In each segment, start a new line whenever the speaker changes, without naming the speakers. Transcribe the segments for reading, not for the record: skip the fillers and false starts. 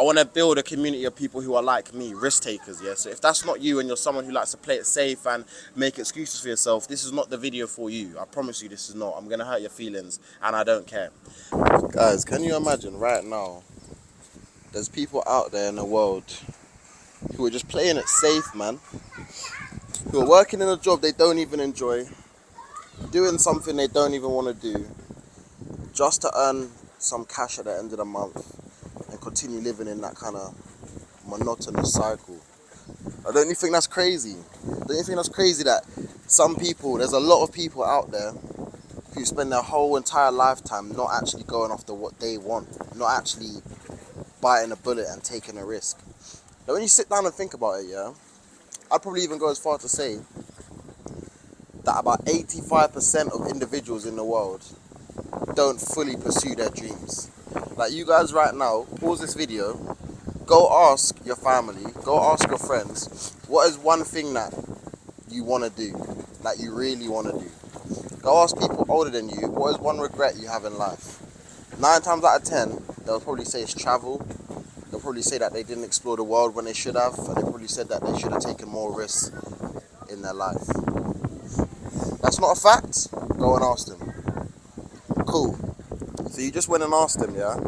want to build a community of people who are like me, risk takers, yeah? So if that's not you and you're someone who likes to play it safe and make excuses for yourself, this is not the video for you. I promise you this is not. I'm going to hurt your feelings and I don't care. Guys, can you imagine right now, there's people out there in the world who are just playing it safe, man. Who are working in a job they don't even enjoy, doing something they don't even want to do, just to earn some cash at the end of the month and continue living in that kind of monotonous cycle. Don't you think that's crazy? Don't you think that's crazy that some people, there's a lot of people out there who spend their whole entire lifetime not actually going after what they want, not actually biting a bullet and taking a risk. Now when you sit down and think about it, yeah, I'd probably even go as far to say that about 85% of individuals in the world don't fully pursue their dreams. Like you guys right now, pause this video, go ask your family, go ask your friends, what is one thing that you want to do, that you really want to do? Go ask people older than you, what is one regret you have in life? 9 times out of 10, they'll probably say it's travel. They'll probably say that they didn't explore the world when they should have, and they probably said that they should have taken more risks in their life. That's not a fact? Go and ask them. Cool. So you just went and asked them, yeah?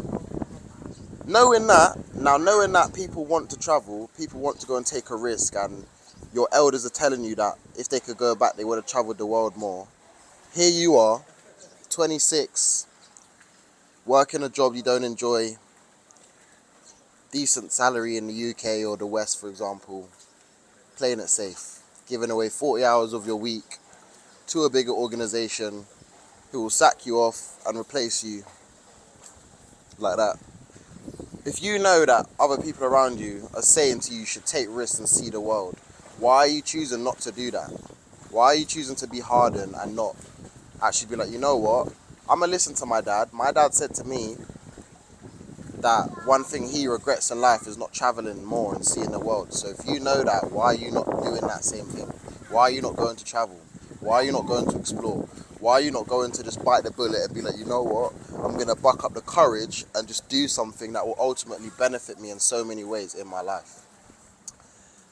Knowing that people want to travel, people want to go and take a risk, and your elders are telling you that if they could go back, they would have traveled the world more. Here you are, 26, working a job you don't enjoy, decent salary in the UK or the West, for example, playing it safe, giving away 40 hours of your week to a bigger organization who will sack you off and replace you like that. If you know that other people around you are saying to you should take risks and see the world, why are you choosing not to do that? Why are you choosing to be hardened and not actually be like, you know what, I'm going to listen to my dad. My dad said to me that one thing he regrets in life is not traveling more and seeing the world. So if you know that, why are you not doing that same thing? Why are you not going to travel? Why are you not going to explore? Why are you not going to just bite the bullet and be like, you know what, I'm going to buck up the courage and just do something that will ultimately benefit me in so many ways in my life?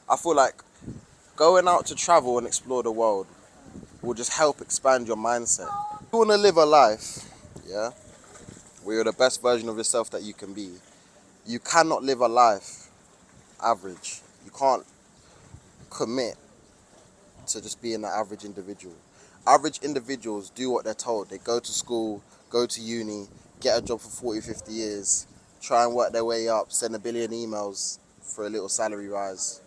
I feel like going out to travel and explore the world will just help expand your mindset. If you want to live a life, yeah, where you're the best version of yourself that you can be, you cannot live a life average. You can't commit to just being an average individual. Average individuals do what they're told. They go to school, go to uni, get a job for 40, 50 years, try and work their way up, send a billion emails for a little salary rise,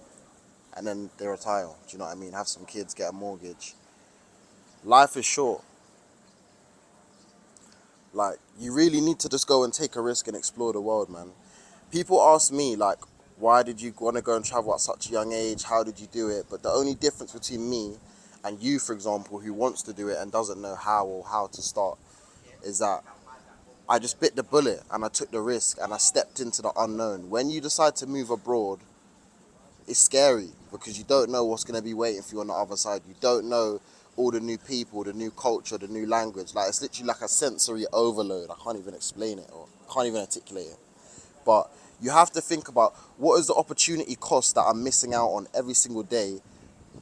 and then they retire. Do you know what I mean? Have some kids, get a mortgage. Life is short. Like, you really need to just go and take a risk and explore the world, man. People ask me, like, why did you want to go and travel at such a young age? How did you do it? But the only difference between me and you, for example, who wants to do it and doesn't know how or how to start, is that I just bit the bullet and I took the risk and I stepped into the unknown. When you decide to move abroad, it's scary because you don't know what's going to be waiting for you on the other side. You don't know all the new people, the new culture, the new language. Like, it's literally like a sensory overload. I can't even explain it or can't even articulate it. But you have to think about what is the opportunity cost that I'm missing out on every single day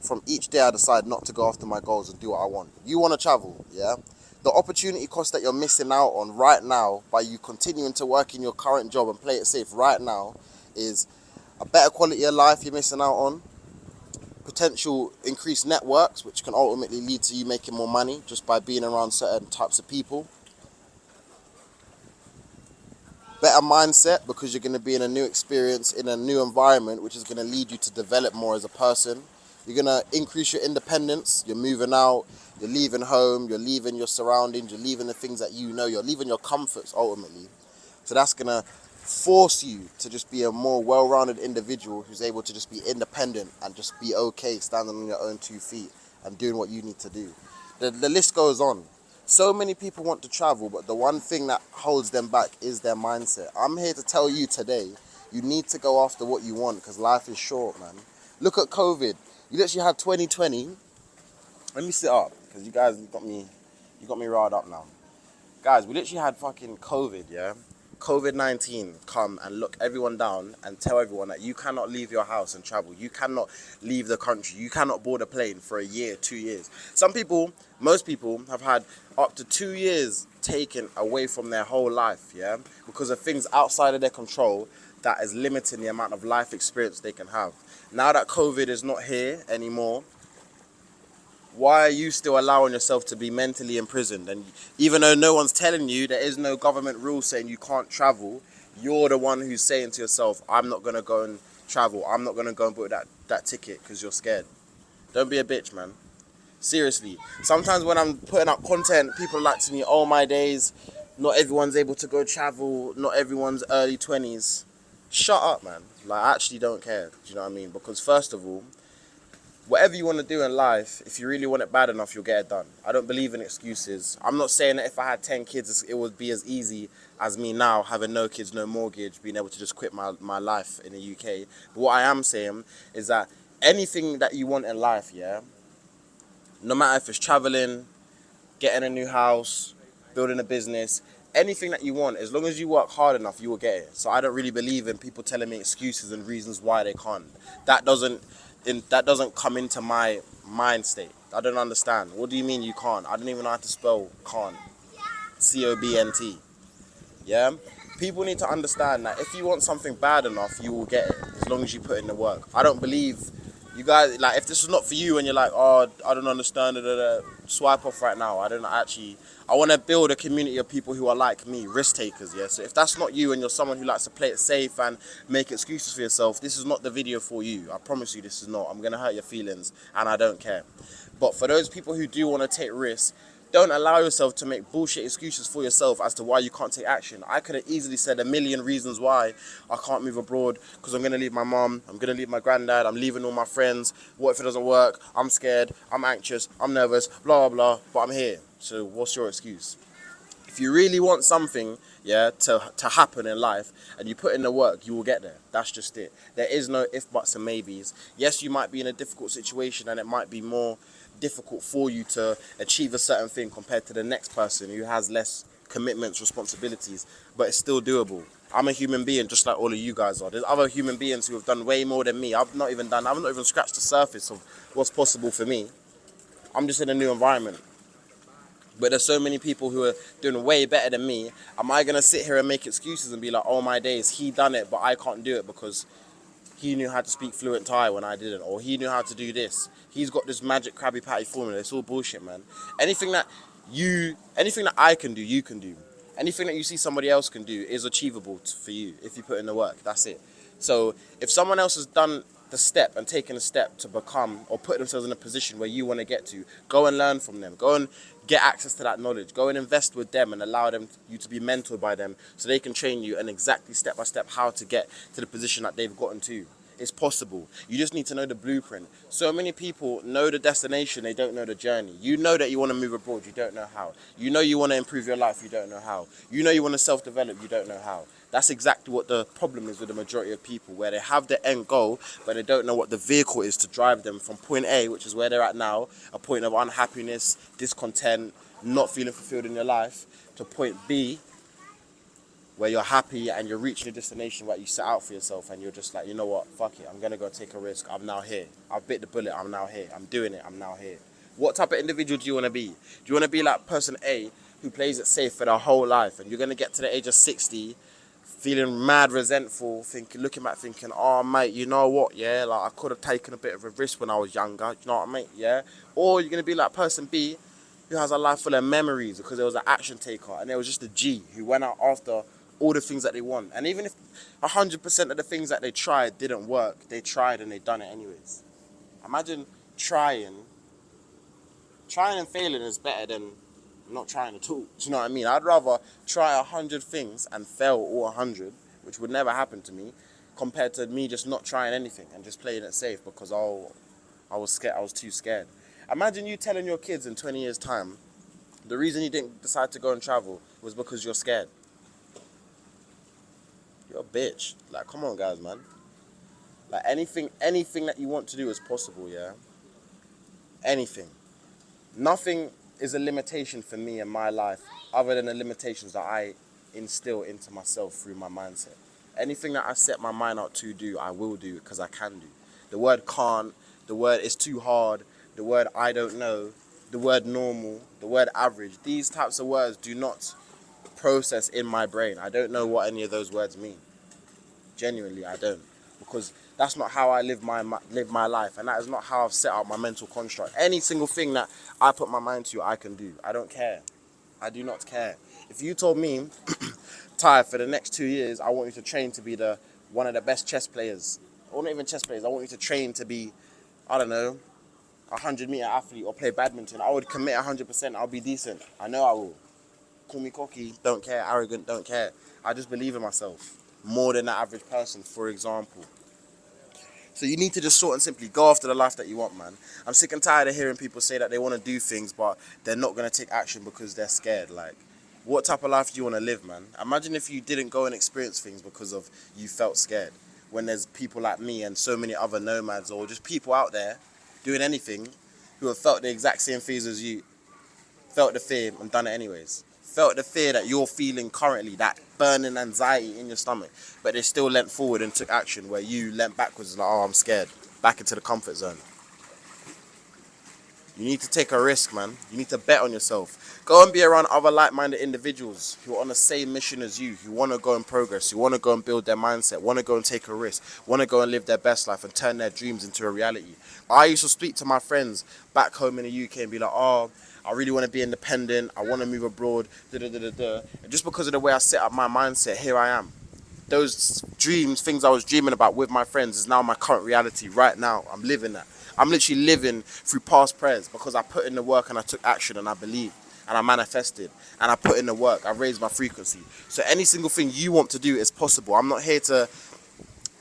from each day I decide not to go after my goals and do what I want. You want to travel, yeah? The opportunity cost that you're missing out on right now by you continuing to work in your current job and play it safe right now is a better quality of life you're missing out on, potential increased networks, which can ultimately lead to you making more money just by being around certain types of people, better mindset because you're going to be in a new experience, in a new environment, which is going to lead you to develop more as a person. You're going to increase your independence. You're moving out, you're leaving home, you're leaving your surroundings, you're leaving the things that you know, you're leaving your comforts ultimately. So that's going to force you to just be a more well-rounded individual who's able to just be independent and just be okay standing on your own 2 feet and doing what you need to do. The list goes on. So many people want to travel, but the one thing that holds them back is their mindset. I'm here to tell you today, you need to go after what you want because life is short, man. Look at COVID. You literally had 2020. Let me sit up because you guys got me riled up now. Guys, we literally had fucking COVID, yeah? COVID-19 come and look everyone down and tell everyone that you cannot leave your house and travel. You cannot leave the country. You cannot board a plane for a year, 2 years. Some people, most people have had up to 2 years taken away from their whole life, yeah? Because of things outside of their control that is limiting the amount of life experience they can have. Now that COVID is not here anymore, why are you still allowing yourself to be mentally imprisoned? And even though no one's telling you, there is no government rule saying you can't travel, you're the one who's saying to yourself, I'm not going to go and travel. I'm not going to go and book that ticket because you're scared. Don't be a bitch, man. Seriously. Sometimes when I'm putting up content, people are like to me, oh my days, not everyone's able to go travel. Not everyone's early 20s. Shut up, man. Like, I actually don't care. Do you know what I mean? Because first of all, whatever you want to do in life, if you really want it bad enough, you'll get it done. I don't believe in excuses. I'm not saying that if I had 10 kids, it would be as easy as me now, having no kids, no mortgage, being able to just quit my life in the UK. But what I am saying is that anything that you want in life, yeah, no matter if it's traveling, getting a new house, building a business, anything that you want, as long as you work hard enough, you will get it. So I don't really believe in people telling me excuses and reasons why they can't. That doesn't come into my mind state. I don't understand. What do you mean you can't? I don't even know how to spell can't. COBNT. Yeah? People need to understand that if you want something bad enough, you will get it, as long as you put in the work. I don't believe you guys, like, if this is not for you and you're like, oh, I don't understand, swipe off right now. I want to build a community of people who are like me, risk takers, yeah? So if that's not you and you're someone who likes to play it safe and make excuses for yourself, this is not the video for you. I promise you this is not. I'm going to hurt your feelings and I don't care. But for those people who do want to take risks, don't allow yourself to make bullshit excuses for yourself as to why you can't take action. I could have easily said a million reasons why I can't move abroad, because I'm going to leave my mom, I'm going to leave my granddad, I'm leaving all my friends. What if it doesn't work? I'm scared, I'm anxious, I'm nervous, blah, blah, blah, but I'm here. So what's your excuse? If you really want something, yeah, to happen in life and you put in the work, you will get there. That's just it. There is no if, buts and maybes. Yes, you might be in a difficult situation and it might be more difficult for you to achieve a certain thing compared to the next person who has less commitments, responsibilities, but it's still doable. I'm a human being just like all of you guys are. There's other human beings who have done way more than me. I've not even scratched the surface of what's possible for me. I'm just in a new environment. But there's so many people who are doing way better than me. Am I going to sit here and make excuses and be like, oh my days, he done it, but I can't do it because he knew how to speak fluent Thai when I didn't, or he knew how to do this. He's got this magic Krabby Patty formula. It's all bullshit, man. Anything that I can do, you can do. Anything that you see somebody else can do is achievable for you if you put in the work. That's it. So if someone else has done the step and taken a step to become or put themselves in a position where you want to get to, go and learn from them. Go and get access to that knowledge. Go and invest with them and allow you to be mentored by them so they can train you and exactly step by step how to get to the position that they've gotten to. It's possible. You just need to know the blueprint. So many people know the destination, they don't know the journey. You know that you want to move abroad, you don't know how. You know you want to improve your life, you don't know how. You know you want to self-develop, you don't know how. That's exactly what the problem is with the majority of people, where they have the end goal, but they don't know what the vehicle is to drive them from point A, which is where they're at now, a point of unhappiness, discontent, not feeling fulfilled in your life, to point B, where you're happy and you're reaching a destination where you set out for yourself and you're just like, you know what, fuck it, I'm going to go take a risk. I'm now here. I've bit the bullet. I'm now here. I'm doing it. I'm now here. What type of individual do you want to be? Do you want to be like person A who plays it safe for their whole life and you're going to get to the age of 60 feeling mad resentful, looking back thinking, oh mate, you know what, yeah, like I could have taken a bit of a risk when I was younger, you know what I mean, yeah? Or you're going to be like person B who has a life full of memories because there was an action taker and there was just a G who went out after all the things that they want. And even if 100% of the things that they tried didn't work, they tried and they done it anyways. Imagine trying and failing is better than not trying at all. Do you know what I mean? I'd rather try 100 things and fail all 100, which would never happen to me, compared to me just not trying anything and just playing it safe because I was scared. I was too scared. Imagine you telling your kids in 20 years' time, the reason you didn't decide to go and travel was because you're scared. You're a bitch. Like, come on, guys, man. Like, anything that you want to do is possible, yeah? Anything. Nothing is a limitation for me in my life other than the limitations that I instill into myself through my mindset. Anything that I set my mind out to do, I will do because I can do. The word can't, the word is too hard, the word I don't know, the word normal, the word average, these types of words do not process in my brain. I don't know what any of those words mean. Genuinely, I don't. Because that's not how I live my life, and that is not how I've set out my mental construct. Any single thing that I put my mind to, I can do. I don't care. I do not care. If you told me, Ty, for the next 2 years, I want you to train to be one of the best chess players, or not even chess players, I want you to train to be, I don't know, a 100-meter athlete or play badminton, I would commit 100%. I'll be decent. I know I will. Call me cocky, don't care. Arrogant, don't care. I just believe in myself more than the average person, for example. So you need to just sort and simply go after the life that you want, man. I'm sick and tired of hearing people say that they want to do things, but they're not going to take action because they're scared. Like, what type of life do you want to live, man? Imagine if you didn't go and experience things because of you felt scared. When there's people like me and so many other nomads, or just people out there doing anything who have felt the exact same fears as you, felt the fear and done it anyways. Felt the fear that you're feeling currently, that burning anxiety in your stomach, but they still leant forward and took action where you leant backwards like, oh, I'm scared, back into the comfort zone. You need to take a risk, man. You need to bet on yourself. Go and be around other like-minded individuals who are on the same mission as you, who want to go and progress, who want to go and build their mindset, want to go and take a risk, want to go and live their best life and turn their dreams into a reality. I used to speak to my friends back home in the UK and be like, oh, I really want to be independent. I want to move abroad. And just because of the way I set up my mindset, here I am. Those dreams, things I was dreaming about with my friends is now my current reality right now. I'm living that. I'm literally living through past prayers because I put in the work and I took action and I believed and I manifested and I put in the work. I raised my frequency. So any single thing you want to do is possible. I'm not here to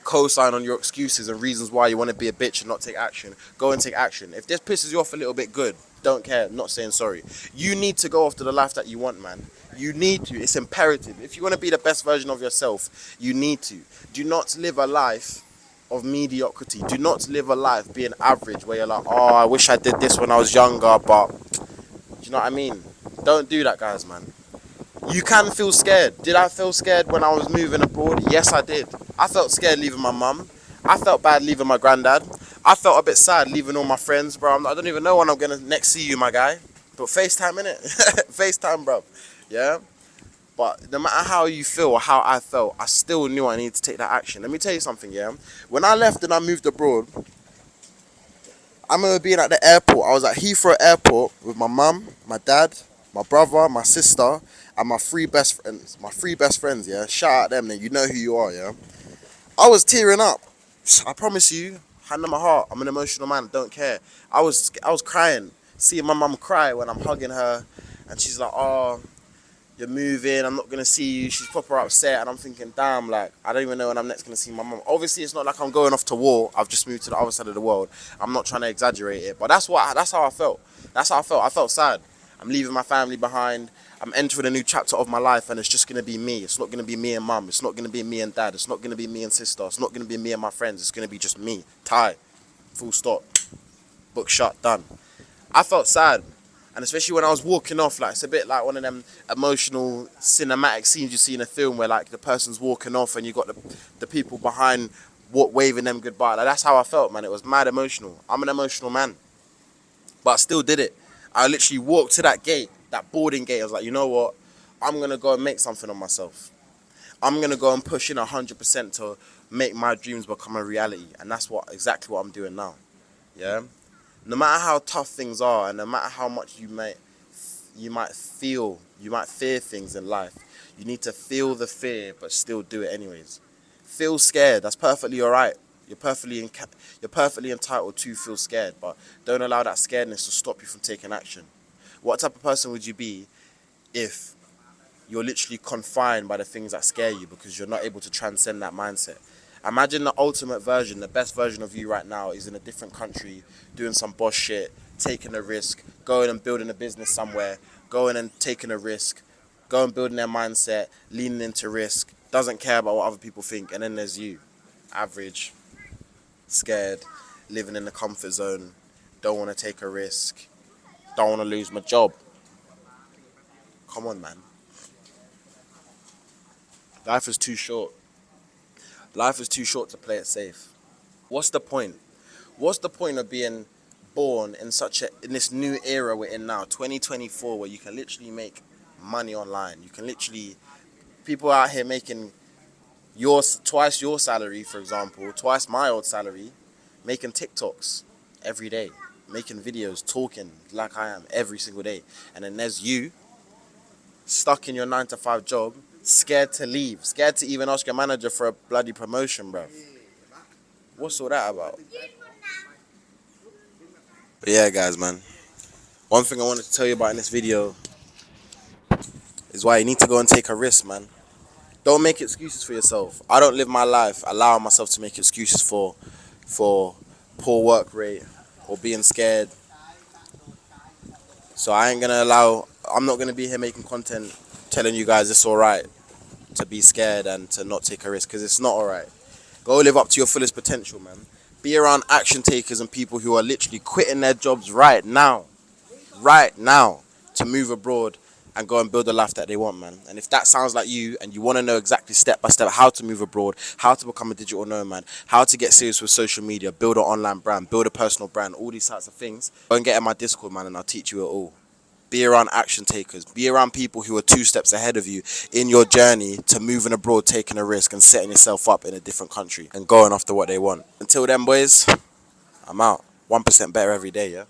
co-sign on your excuses and reasons why you want to be a bitch and not take action. Go and take action. If this pisses you off a little bit, good. Don't care. I'm not saying sorry. You need to go after the life that you want, man. You need to. It's imperative. If you want to be the best version of yourself, you need to. Do not live a life of mediocrity. Do not live a life being average where you're like, oh, I wish I did this when I was younger, but do you know what I mean? Don't do that, guys, man. You can feel scared. Did I feel scared when I was moving abroad? Yes, I did. I felt scared leaving my mum. I felt bad leaving my granddad. I felt a bit sad leaving all my friends, bro. I don't even know when I'm going to next see you, my guy. But FaceTime, innit? FaceTime, bro. Yeah? But no matter how you feel or how I felt, I still knew I needed to take that action. Let me tell you something, yeah? When I left and I moved abroad, I remember being at the airport. I was at Heathrow Airport with my mum, my dad, my brother, my sister, and my three best friends. My three best friends, yeah? Shout out them, then you know who you are, yeah? I was tearing up. I promise you, hand on my heart, I'm an emotional man, don't care. I was crying, seeing my mum cry when I'm hugging her, and she's like, oh, you're moving, I'm not going to see you. She's proper upset, and I'm thinking, damn, like, I don't even know when I'm next going to see my mum. Obviously, it's not like I'm going off to war. I've just moved to the other side of the world. I'm not trying to exaggerate it, but that's how I felt. That's how I felt. I felt sad. I'm leaving my family behind. I'm entering a new chapter of my life, and it's just going to be me. It's not going to be me and mum. It's not going to be me and dad. It's not going to be me and sister. It's not going to be me and my friends. It's going to be just me, Ty. Full stop. Book shut, done. I felt sad. And especially when I was walking off, like, it's a bit like one of them emotional cinematic scenes you see in a film where, like, the person's walking off and you got the people behind waving them goodbye. Like, that's how I felt, man. It was mad emotional. I'm an emotional man. But I still did it. I literally walked to that gate, that boarding gate. I was like, you know what? I'm going to go and make something of myself. I'm going to go and push in 100% to make my dreams become a reality. And that's exactly what I'm doing now. Yeah? No matter how tough things are, and no matter how much you might fear things in life, you need to feel the fear, but still do it anyways. Feel scared. That's perfectly all right. You're perfectly entitled to feel scared, but don't allow that scaredness to stop you from taking action. What type of person would you be if you're literally confined by the things that scare you because you're not able to transcend that mindset? Imagine the ultimate version, the best version of you right now is in a different country, doing some boss shit, taking a risk, going and building a business somewhere, going and taking a risk, going and building their mindset, leaning into risk, doesn't care about what other people think. And then there's you, average, scared, living in the comfort zone, don't want to take a risk, don't want to lose my job. Come on, man. Life is too short. Life is too short to play it safe. What's the point? What's the point of being born in this new era we're in now, 2024, where you can literally make money online? You can literally people out here making twice your salary, for example, twice my old salary, making TikToks every day, making videos, talking like I am every single day. And then there's you stuck in your 9 to 5 job, scared to leave, scared to even ask your manager for a bloody promotion, bruv. What's all that about? But yeah, guys, man. One thing I wanted to tell you about in this video is why you need to go and take a risk, man. Don't make excuses for yourself. I don't live my life allowing myself to make excuses for poor work rate or being scared. So I'm not gonna be here making content telling you guys it's alright to be scared and to not take a risk, because it's not alright. Go live up to your fullest potential, man. Be around action takers and people who are literally quitting their jobs right now, to move abroad and go and build the life that they want, man. And if that sounds like you and you want to know exactly step by step how to move abroad, how to become a digital nomad, how to get serious with social media, build an online brand, build a personal brand, all these types of things, go and get in my Discord, man, and I'll teach you it all. Be around action takers. Be around people who are 2 steps ahead of you in your journey to moving abroad, taking a risk and setting yourself up in a different country and going after what they want. Until then, boys, I'm out. 1% better every day, yeah?